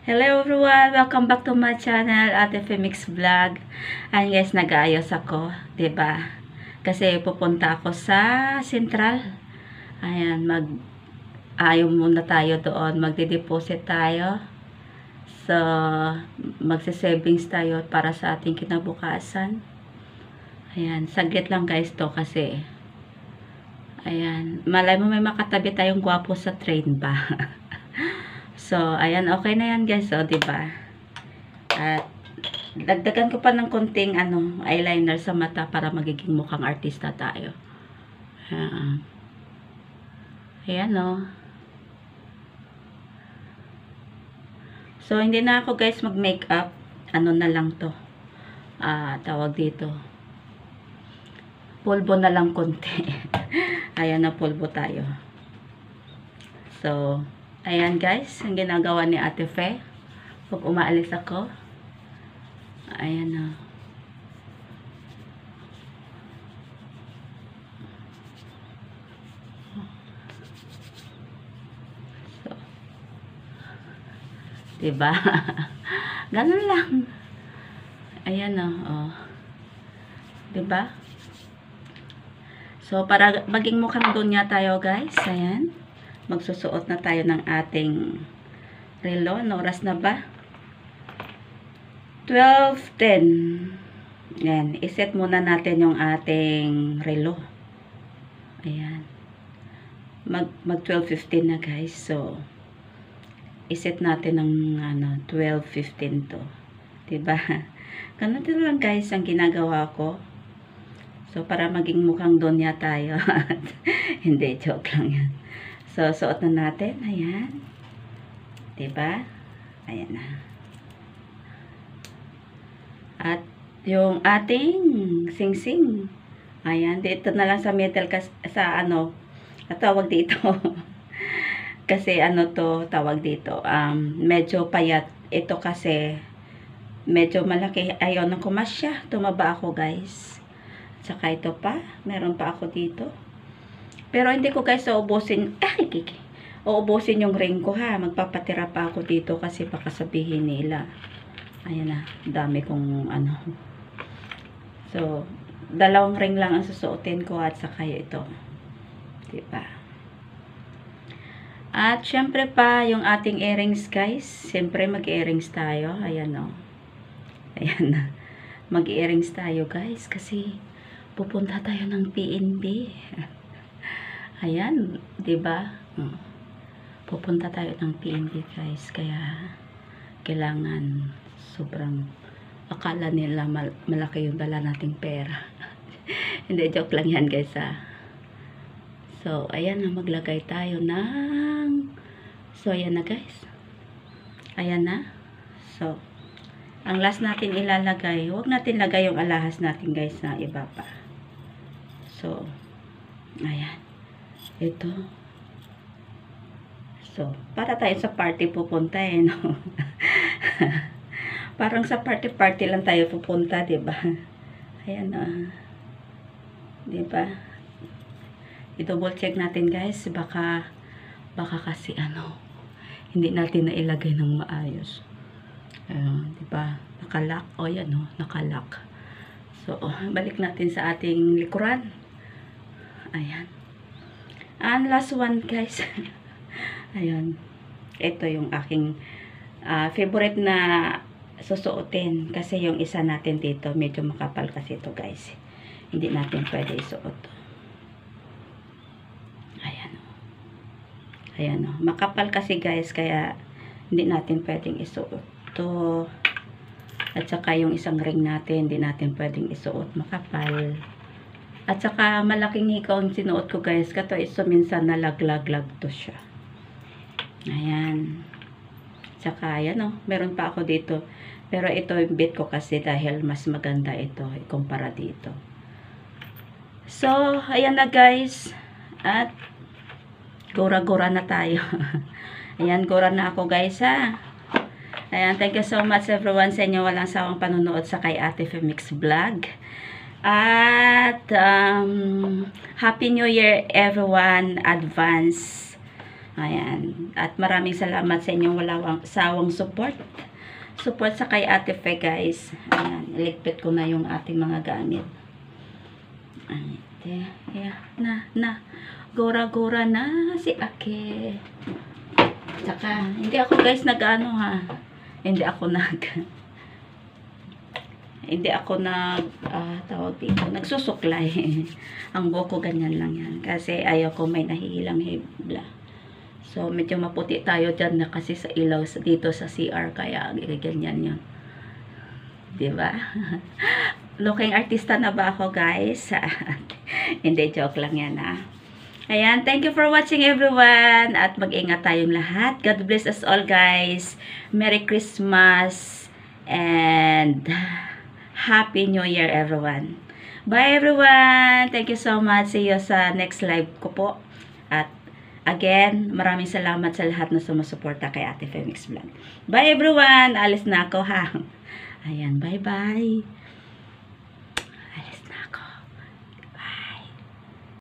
Hello everyone! Welcome back to my channel, Ate Femix Vlog. Ayan guys, nag-aayos ako, 'di ba? Kasi pupunta ako sa Central. Ayan, ayaw muna tayo doon, magde-deposit tayo. So, magse-savings tayo para sa ating kinabukasan. Ayan, saglit lang guys to kasi ayan, malay mo may makatabi tayong gwapo sa train ba? So, ayan, okay na yan guys, o, diba? At, dagdagan ko pa ng konting, eyeliner sa mata para magiging mukhang artista tayo. Ayan, o. So, hindi na ako guys mag-makeup. Ano na lang to. Tawag dito. Pulbo na lang konti. Ayan na, pulbo tayo. So, ayan guys, ang ginagawa ni Ate Fe pag umaalis ako. Ayan na. So, diba? Ganun lang. Ayan na. Oh. Diba? So, para maging mukhang dunya tayo guys. Ayan. Magsusuot na tayo ng ating relo. Ano oras na ba? 12:10. Ayan. Iset muna natin yung ating relo. Ayan. Mag 12:15 na guys. So, iset natin ng 12:15 to. Diba? Ganun din lang guys ang ginagawa ko. So, para maging mukhang donya tayo. Hindi, joke lang yan. So, suot na natin. Ayan. Diba? Ayan na. At yung ating sing-sing. Ayan. Dito na lang sa middle sa tawag dito. Kasi tawag dito. Medyo payat. Ito kasi medyo malaki. Ayaw na kumasya. Tumaba ako guys. Tsaka ito pa. Meron pa ako dito. Pero hindi ko guys uubusin yung ring ko ha. Magpapatira pa ako dito kasi baka sabihin nila. Ayan na, dami kong So, 2 ring lang ang susuotin ko at saka ito. Diba? At syempre pa yung ating earrings guys. Syempre mag-earrings tayo. Ayan o. Ayan na. Mag-earrings tayo guys kasi pupunta tayo ng PNB. Ayan, 'di ba? Pupunta tayo ng PNB, guys. Kaya kailangan sobrang akala nila malaki yung dala nating pera. Hindi, joke lang 'yan, guys, ha. So, ayan na, maglagay tayo ng So, ayan na, guys. Ayan na. So, ang last natin ilalagay, huwag natin lagay yung alahas natin, guys, na iba pa. So, ayan. Ito. So, para tayo sa party pupunta no? Parang sa party lang tayo pupunta, 'di ba? Ayan na. 'Di ba? I-double check natin, guys, baka kasi hindi natin na ilagay ng maayos. 'Di ba? Nakalock. O yan nakalock. So, balik natin sa ating likuran. Ayan. And last one guys. Ayun. Ito yung aking favorite na susuotin. Kasi yung isa natin dito, medyo makapal kasi ito guys. Hindi natin pwede isuot. Ayan. Ayan o. Makapal kasi guys, kaya hindi natin pwedeng isuot to. At saka yung isang ring natin, hindi natin pwedeng isuot. Makapal. At saka malaking hikaw ang sinuot ko guys. Kato iso minsan nalaglag to siya. Ayan. Tsaka ayan meron pa ako dito. Pero ito yung bit ko kasi dahil mas maganda ito ikumpara dito. So, ayan na guys. At gora-gora na tayo. Ayan, gora na ako guys ha. Ayan, thank you so much everyone sa inyo walang sawang panunood sa kay Ate Femix Vlog. At Happy New Year everyone, advance. Ayan. At maraming salamat sa inyong walang sawang support. Support sa kay Ate Fe, guys. Ayan. Iligpit ko na yung ating mga gamit. Ayan. Gora-gora na si Ake. Tsaka, hindi ako guys nag-ano ha. Hindi ako tawag dito, nagsusuklay. Ang buhok ko ganyan lang yan. Kasi ayaw ko may nahihilang hibla. So, medyo maputi tayo dyan na kasi sa ilaw dito sa CR. Kaya, ganyan yun. Diba? Looking artista na ba ako, guys? Hindi, joke lang yan, ha? Ayan, thank you for watching, everyone. At mag-ingat tayong lahat. God bless us all, guys. Merry Christmas. And Happy New Year, everyone. Bye, everyone. Thank you so much. See you sa next live ko po. At again, maraming salamat sa lahat na sumusuporta kay Ate Femix Vlog. Bye, everyone. Alis na ako, ha? Ayan, bye-bye.